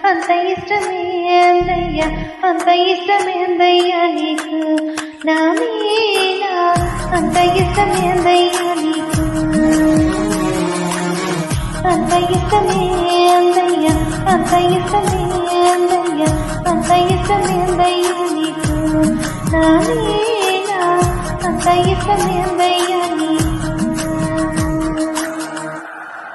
అంత ఇష్టమే అందయ్యా, అంత ఇష్టమే అందయ్యా నీకు నా మీద, అంత ఇష్టమే అందయ్యా నీకు, అంత ఇష్టమే అందయ్యా, అంత ఇష్టమే అందయ్యా, అంత ఇష్టమే అందయ్యా నీకు నా మీద, అంత ఇష్టమే అందయ్యా నీకు.